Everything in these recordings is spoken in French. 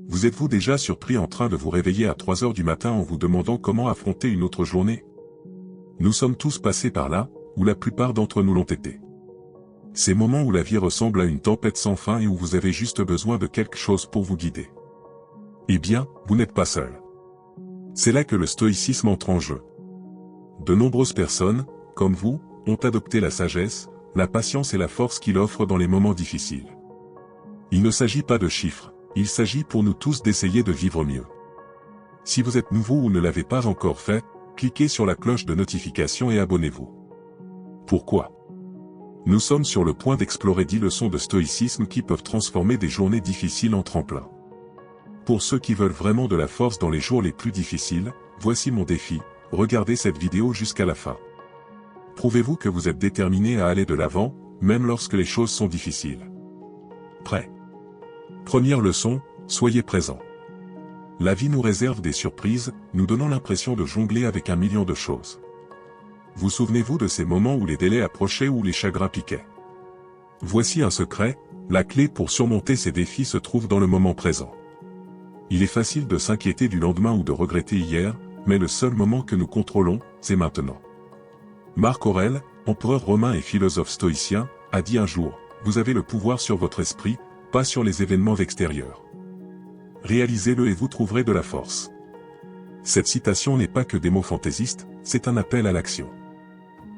Vous êtes-vous déjà surpris en train de vous réveiller à 3 heures du matin en vous demandant comment affronter une autre journée? Nous sommes tous passés par là, ou la plupart d'entre nous l'ont été. Ces moments où la vie ressemble à une tempête sans fin et où vous avez juste besoin de quelque chose pour vous guider. Eh bien, vous n'êtes pas seul. C'est là que le stoïcisme entre en jeu. De nombreuses personnes, comme vous, ont adopté la sagesse, la patience et la force qu'il offre dans les moments difficiles. Il ne s'agit pas de chiffres, il s'agit pour nous tous d'essayer de vivre mieux. Si vous êtes nouveau ou ne l'avez pas encore fait, cliquez sur la cloche de notification et abonnez-vous. Pourquoi? Nous sommes sur le point d'explorer 10 leçons de stoïcisme qui peuvent transformer des journées difficiles en tremplin. Pour ceux qui veulent vraiment de la force dans les jours les plus difficiles, voici mon défi, regardez cette vidéo jusqu'à la fin. Prouvez-vous que vous êtes déterminé à aller de l'avant, même lorsque les choses sont difficiles. Prêt? Première leçon, soyez présent. La vie nous réserve des surprises, nous donnant l'impression de jongler avec un million de choses. Vous souvenez-vous de ces moments où les délais approchaient ou les chagrins piquaient? Voici un secret, la clé pour surmonter ces défis se trouve dans le moment présent. Il est facile de s'inquiéter du lendemain ou de regretter hier, mais le seul moment que nous contrôlons, c'est maintenant. Marc Aurèle, empereur romain et philosophe stoïcien, a dit un jour, « Vous avez le pouvoir sur votre esprit, pas sur les événements extérieurs. Réalisez-le et vous trouverez de la force. » Cette citation n'est pas que des mots fantaisistes, c'est un appel à l'action.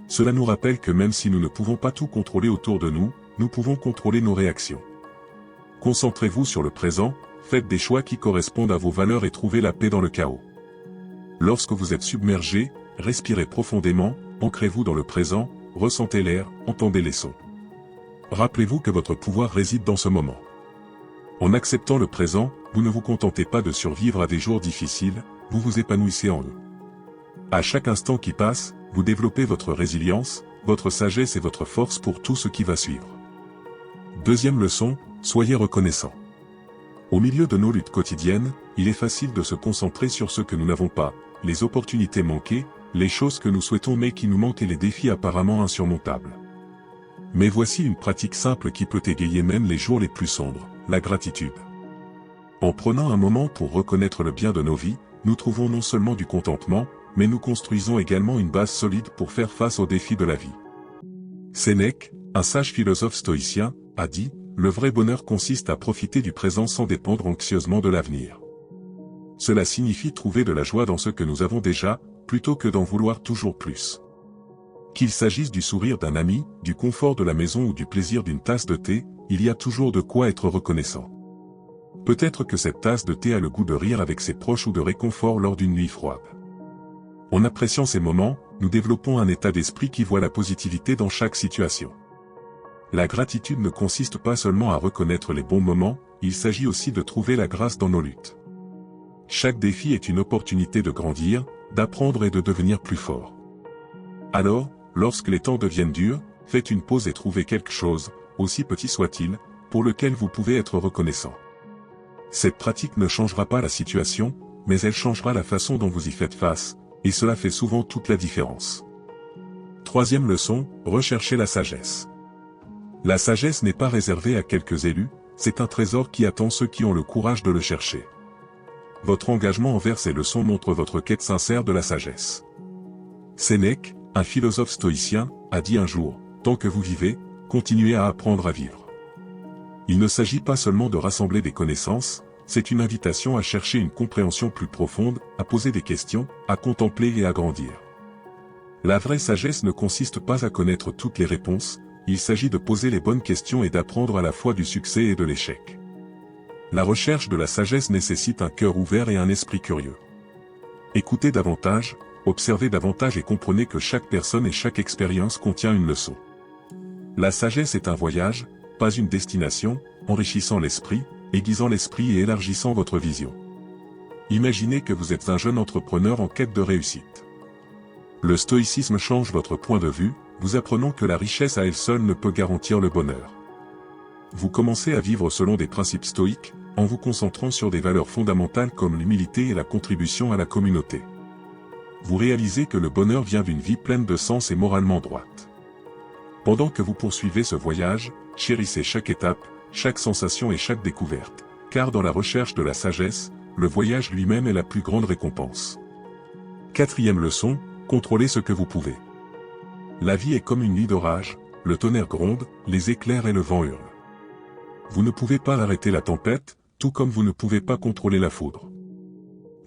Cela nous rappelle que même si nous ne pouvons pas tout contrôler autour de nous, nous pouvons contrôler nos réactions. Concentrez-vous sur le présent, faites des choix qui correspondent à vos valeurs et trouvez la paix dans le chaos. Lorsque vous êtes submergé, respirez profondément, ancrez-vous dans le présent, ressentez l'air, entendez les sons. Rappelez-vous que votre pouvoir réside dans ce moment. En acceptant le présent, vous ne vous contentez pas de survivre à des jours difficiles, vous vous épanouissez en eux. À chaque instant qui passe, vous développez votre résilience, votre sagesse et votre force pour tout ce qui va suivre. Deuxième leçon, soyez reconnaissant. Au milieu de nos luttes quotidiennes, il est facile de se concentrer sur ce que nous n'avons pas, les opportunités manquées, les choses que nous souhaitons mais qui nous manquent et les défis apparemment insurmontables. Mais voici une pratique simple qui peut égayer même les jours les plus sombres, la gratitude. En prenant un moment pour reconnaître le bien de nos vies, nous trouvons non seulement du contentement, mais nous construisons également une base solide pour faire face aux défis de la vie. Sénèque, un sage philosophe stoïcien, a dit, « Le vrai bonheur consiste à profiter du présent sans dépendre anxieusement de l'avenir. » Cela signifie trouver de la joie dans ce que nous avons déjà, plutôt que d'en vouloir toujours plus. Qu'il s'agisse du sourire d'un ami, du confort de la maison ou du plaisir d'une tasse de thé, il y a toujours de quoi être reconnaissant. Peut-être que cette tasse de thé a le goût de rire avec ses proches ou de réconfort lors d'une nuit froide. En appréciant ces moments, nous développons un état d'esprit qui voit la positivité dans chaque situation. La gratitude ne consiste pas seulement à reconnaître les bons moments, il s'agit aussi de trouver la grâce dans nos luttes. Chaque défi est une opportunité de grandir, d'apprendre et de devenir plus fort. Alors, lorsque les temps deviennent durs, faites une pause et trouvez quelque chose, aussi petit soit-il, pour lequel vous pouvez être reconnaissant. Cette pratique ne changera pas la situation, mais elle changera la façon dont vous y faites face, et cela fait souvent toute la différence. Troisième leçon, recherchez la sagesse. La sagesse n'est pas réservée à quelques élus, c'est un trésor qui attend ceux qui ont le courage de le chercher. Votre engagement envers ces leçons montre votre quête sincère de la sagesse. Sénèque, un philosophe stoïcien, a dit un jour, « Tant que vous vivez, continuez à apprendre à vivre. » Il ne s'agit pas seulement de rassembler des connaissances, c'est une invitation à chercher une compréhension plus profonde, à poser des questions, à contempler et à grandir. La vraie sagesse ne consiste pas à connaître toutes les réponses, il s'agit de poser les bonnes questions et d'apprendre à la fois du succès et de l'échec. La recherche de la sagesse nécessite un cœur ouvert et un esprit curieux. Écoutez davantage, observez davantage et comprenez que chaque personne et chaque expérience contient une leçon. La sagesse est un voyage, pas une destination, enrichissant l'esprit, aiguisant l'esprit et élargissant votre vision. Imaginez que vous êtes un jeune entrepreneur en quête de réussite. Le stoïcisme change votre point de vue, vous apprenant que la richesse à elle seule ne peut garantir le bonheur. Vous commencez à vivre selon des principes stoïques, en vous concentrant sur des valeurs fondamentales comme l'humilité et la contribution à la communauté. Vous réalisez que le bonheur vient d'une vie pleine de sens et moralement droite. Pendant que vous poursuivez ce voyage, chérissez chaque étape, chaque sensation et chaque découverte, car dans la recherche de la sagesse, le voyage lui-même est la plus grande récompense. Quatrième leçon, contrôlez ce que vous pouvez. La vie est comme une nuit d'orage, le tonnerre gronde, les éclairs et le vent hurlent. Vous ne pouvez pas arrêter la tempête, tout comme vous ne pouvez pas contrôler la foudre.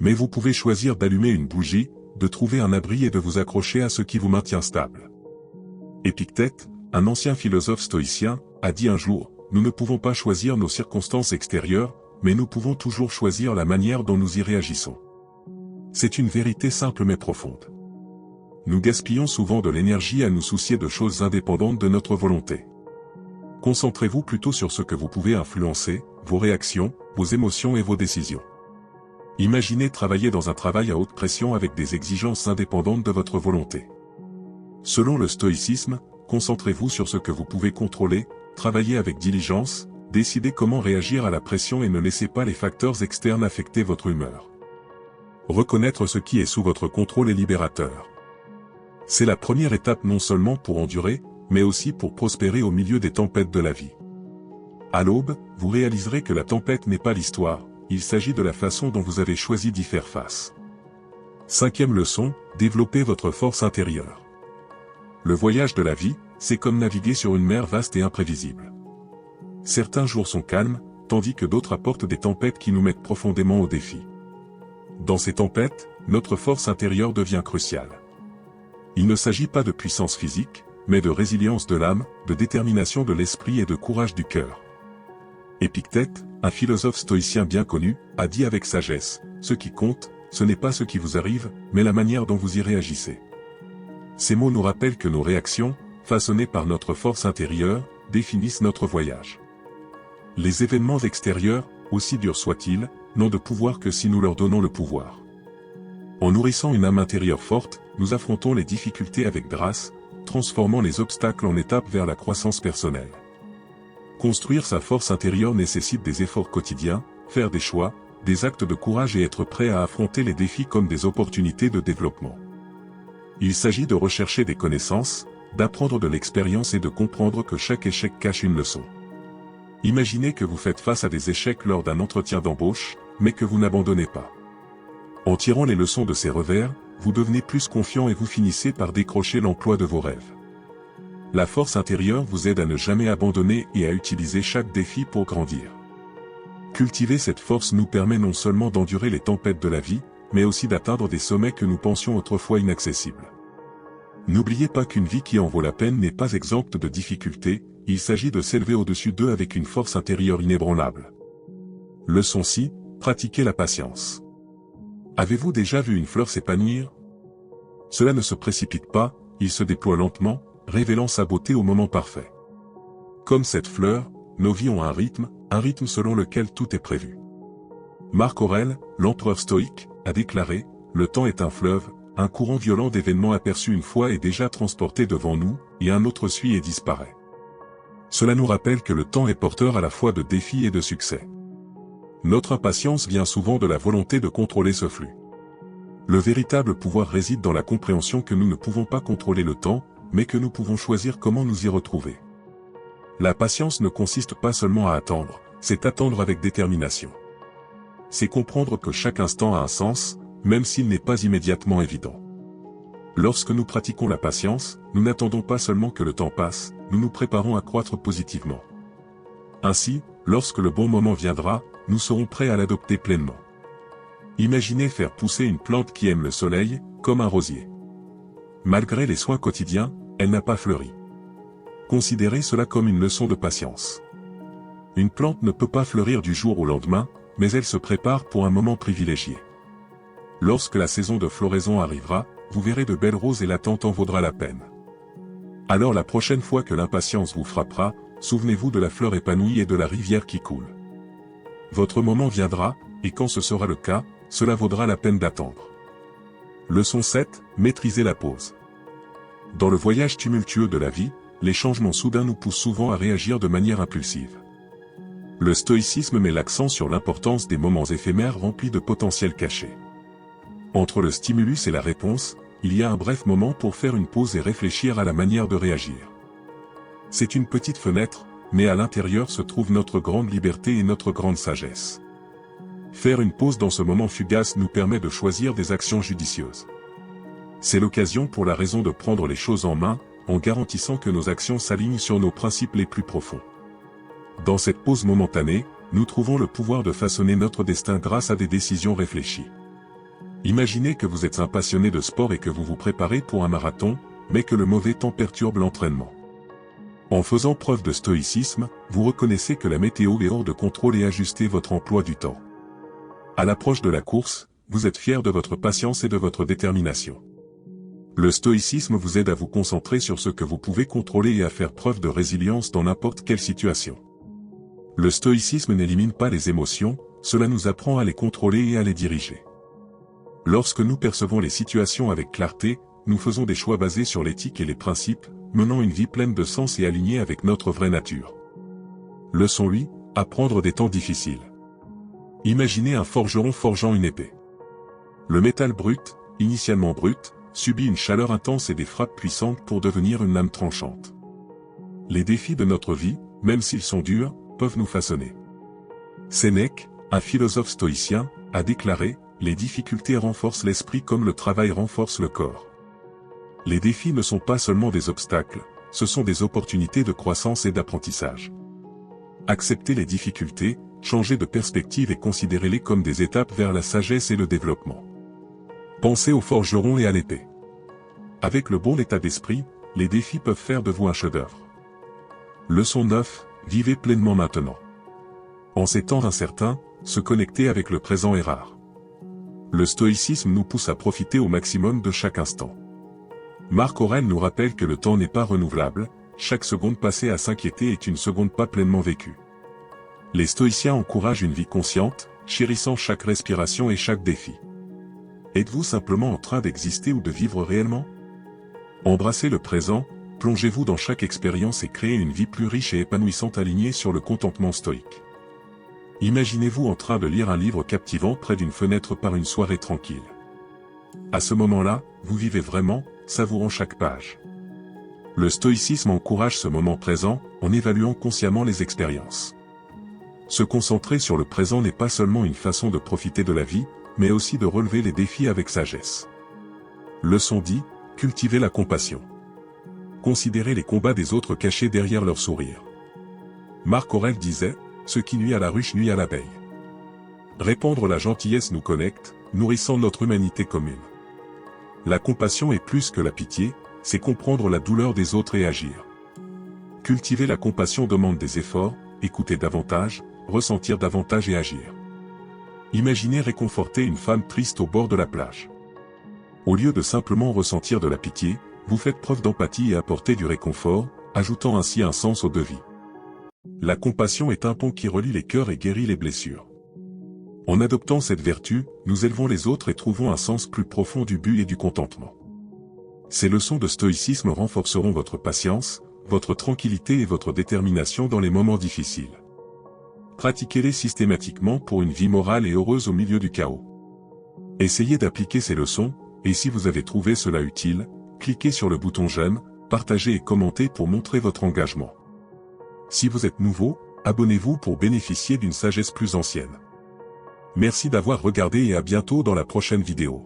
Mais vous pouvez choisir d'allumer une bougie, de trouver un abri et de vous accrocher à ce qui vous maintient stable. Épictète, un ancien philosophe stoïcien, a dit un jour, nous ne pouvons pas choisir nos circonstances extérieures, mais nous pouvons toujours choisir la manière dont nous y réagissons. C'est une vérité simple mais profonde. Nous gaspillons souvent de l'énergie à nous soucier de choses indépendantes de notre volonté. Concentrez-vous plutôt sur ce que vous pouvez influencer, vos réactions, vos émotions et vos décisions. Imaginez travailler dans un travail à haute pression avec des exigences indépendantes de votre volonté. Selon le stoïcisme, concentrez-vous sur ce que vous pouvez contrôler, travaillez avec diligence, décidez comment réagir à la pression et ne laissez pas les facteurs externes affecter votre humeur. Reconnaître ce qui est sous votre contrôle est libérateur. C'est la première étape non seulement pour endurer, mais aussi pour prospérer au milieu des tempêtes de la vie. À l'aube, vous réaliserez que la tempête n'est pas l'histoire, il s'agit de la façon dont vous avez choisi d'y faire face. Cinquième leçon, développez votre force intérieure. Le voyage de la vie, c'est comme naviguer sur une mer vaste et imprévisible. Certains jours sont calmes, tandis que d'autres apportent des tempêtes qui nous mettent profondément au défi. Dans ces tempêtes, notre force intérieure devient cruciale. Il ne s'agit pas de puissance physique, mais de résilience de l'âme, de détermination de l'esprit et de courage du cœur. Épictète, un philosophe stoïcien bien connu, a dit avec sagesse, « Ce qui compte, ce n'est pas ce qui vous arrive, mais la manière dont vous y réagissez. » Ces mots nous rappellent que nos réactions, façonnées par notre force intérieure, définissent notre voyage. Les événements extérieurs, aussi durs soient-ils, n'ont de pouvoir que si nous leur donnons le pouvoir. En nourrissant une âme intérieure forte, nous affrontons les difficultés avec grâce, transformant les obstacles en étapes vers la croissance personnelle. Construire sa force intérieure nécessite des efforts quotidiens, faire des choix, des actes de courage et être prêt à affronter les défis comme des opportunités de développement. Il s'agit de rechercher des connaissances, d'apprendre de l'expérience et de comprendre que chaque échec cache une leçon. Imaginez que vous faites face à des échecs lors d'un entretien d'embauche, mais que vous n'abandonnez pas. En tirant les leçons de ces revers, vous devenez plus confiant et vous finissez par décrocher l'emploi de vos rêves. La force intérieure vous aide à ne jamais abandonner et à utiliser chaque défi pour grandir. Cultiver cette force nous permet non seulement d'endurer les tempêtes de la vie, mais aussi d'atteindre des sommets que nous pensions autrefois inaccessibles. N'oubliez pas qu'une vie qui en vaut la peine n'est pas exempte de difficultés, il s'agit de s'élever au-dessus d'eux avec une force intérieure inébranlable. Leçon 6, pratiquez la patience. Avez-vous déjà vu une fleur s'épanouir? Cela ne se précipite pas, il se déploie lentement, révélant sa beauté au moment parfait. Comme cette fleur, nos vies ont un rythme selon lequel tout est prévu. Marc Aurèle, l'empereur stoïque, a déclaré, « Le temps est un fleuve, un courant violent d'événements aperçus une fois est déjà transporté devant nous, et un autre suit et disparaît. » Cela nous rappelle que le temps est porteur à la fois de défis et de succès. Notre impatience vient souvent de la volonté de contrôler ce flux. Le véritable pouvoir réside dans la compréhension que nous ne pouvons pas contrôler le temps, mais que nous pouvons choisir comment nous y retrouver. La patience ne consiste pas seulement à attendre, c'est attendre avec détermination. C'est comprendre que chaque instant a un sens, même s'il n'est pas immédiatement évident. Lorsque nous pratiquons la patience, nous n'attendons pas seulement que le temps passe, nous nous préparons à croître positivement. Ainsi, lorsque le bon moment viendra, nous serons prêts à l'adopter pleinement. Imaginez faire pousser une plante qui aime le soleil, comme un rosier. Malgré les soins quotidiens, elle n'a pas fleuri. Considérez cela comme une leçon de patience. Une plante ne peut pas fleurir du jour au lendemain, mais elle se prépare pour un moment privilégié. Lorsque la saison de floraison arrivera, vous verrez de belles roses et l'attente en vaudra la peine. Alors la prochaine fois que l'impatience vous frappera, souvenez-vous de la fleur épanouie et de la rivière qui coule. Votre moment viendra, et quand ce sera le cas, cela vaudra la peine d'attendre. Leçon 7, maîtrisez la pause. Dans le voyage tumultueux de la vie, les changements soudains nous poussent souvent à réagir de manière impulsive. Le stoïcisme met l'accent sur l'importance des moments éphémères remplis de potentiel caché. Entre le stimulus et la réponse, il y a un bref moment pour faire une pause et réfléchir à la manière de réagir. C'est une petite fenêtre, mais à l'intérieur se trouve notre grande liberté et notre grande sagesse. Faire une pause dans ce moment fugace nous permet de choisir des actions judicieuses. C'est l'occasion pour la raison de prendre les choses en main, en garantissant que nos actions s'alignent sur nos principes les plus profonds. Dans cette pause momentanée, nous trouvons le pouvoir de façonner notre destin grâce à des décisions réfléchies. Imaginez que vous êtes un passionné de sport et que vous vous préparez pour un marathon, mais que le mauvais temps perturbe l'entraînement. En faisant preuve de stoïcisme, vous reconnaissez que la météo est hors de contrôle et ajustez votre emploi du temps. À l'approche de la course, vous êtes fier de votre patience et de votre détermination. Le stoïcisme vous aide à vous concentrer sur ce que vous pouvez contrôler et à faire preuve de résilience dans n'importe quelle situation. Le stoïcisme n'élimine pas les émotions, cela nous apprend à les contrôler et à les diriger. Lorsque nous percevons les situations avec clarté, nous faisons des choix basés sur l'éthique et les principes, menant une vie pleine de sens et alignée avec notre vraie nature. Leçon 8, apprendre des temps difficiles. Imaginez un forgeron forgeant une épée. Le métal brut, initialement brut, subit une chaleur intense et des frappes puissantes pour devenir une lame tranchante. Les défis de notre vie, même s'ils sont durs, peuvent nous façonner. Sénèque, un philosophe stoïcien, a déclaré « Les difficultés renforcent l'esprit comme le travail renforce le corps ». Les défis ne sont pas seulement des obstacles, ce sont des opportunités de croissance et d'apprentissage. Acceptez les difficultés, changez de perspective et considérez-les comme des étapes vers la sagesse et le développement. Pensez au forgeron et à l'épée. Avec le bon état d'esprit, les défis peuvent faire de vous un chef-d'œuvre. Leçon 9, vivez pleinement maintenant. En ces temps incertains, se connecter avec le présent est rare. Le stoïcisme nous pousse à profiter au maximum de chaque instant. Marc Aurèle nous rappelle que le temps n'est pas renouvelable, chaque seconde passée à s'inquiéter est une seconde pas pleinement vécue. Les stoïciens encouragent une vie consciente, chérissant chaque respiration et chaque défi. Êtes-vous simplement en train d'exister ou de vivre réellement? Embrassez le présent, plongez-vous dans chaque expérience et créez une vie plus riche et épanouissante alignée sur le contentement stoïque. Imaginez-vous en train de lire un livre captivant près d'une fenêtre par une soirée tranquille. À ce moment-là, vous vivez vraiment, savourant chaque page. Le stoïcisme encourage ce moment présent, en évaluant consciemment les expériences. Se concentrer sur le présent n'est pas seulement une façon de profiter de la vie, mais aussi de relever les défis avec sagesse. Leçon 10, cultivez la compassion. Considérez les combats des autres cachés derrière leur sourire. Marc Aurèle disait, « Ce qui nuit à la ruche nuit à l'abeille ». Répandre la gentillesse nous connecte, nourrissant notre humanité commune. La compassion est plus que la pitié, c'est comprendre la douleur des autres et agir. Cultiver la compassion demande des efforts, écouter davantage, ressentir davantage et agir. Imaginez réconforter une femme triste au bord de la plage. Au lieu de simplement ressentir de la pitié, vous faites preuve d'empathie et apportez du réconfort, ajoutant ainsi un sens aux deux vies. La compassion est un pont qui relie les cœurs et guérit les blessures. En adoptant cette vertu, nous élevons les autres et trouvons un sens plus profond du but et du contentement. Ces leçons de stoïcisme renforceront votre patience, votre tranquillité et votre détermination dans les moments difficiles. Pratiquez-les systématiquement pour une vie morale et heureuse au milieu du chaos. Essayez d'appliquer ces leçons, et si vous avez trouvé cela utile, cliquez sur le bouton j'aime, partagez et commentez pour montrer votre engagement. Si vous êtes nouveau, abonnez-vous pour bénéficier d'une sagesse plus ancienne. Merci d'avoir regardé et à bientôt dans la prochaine vidéo.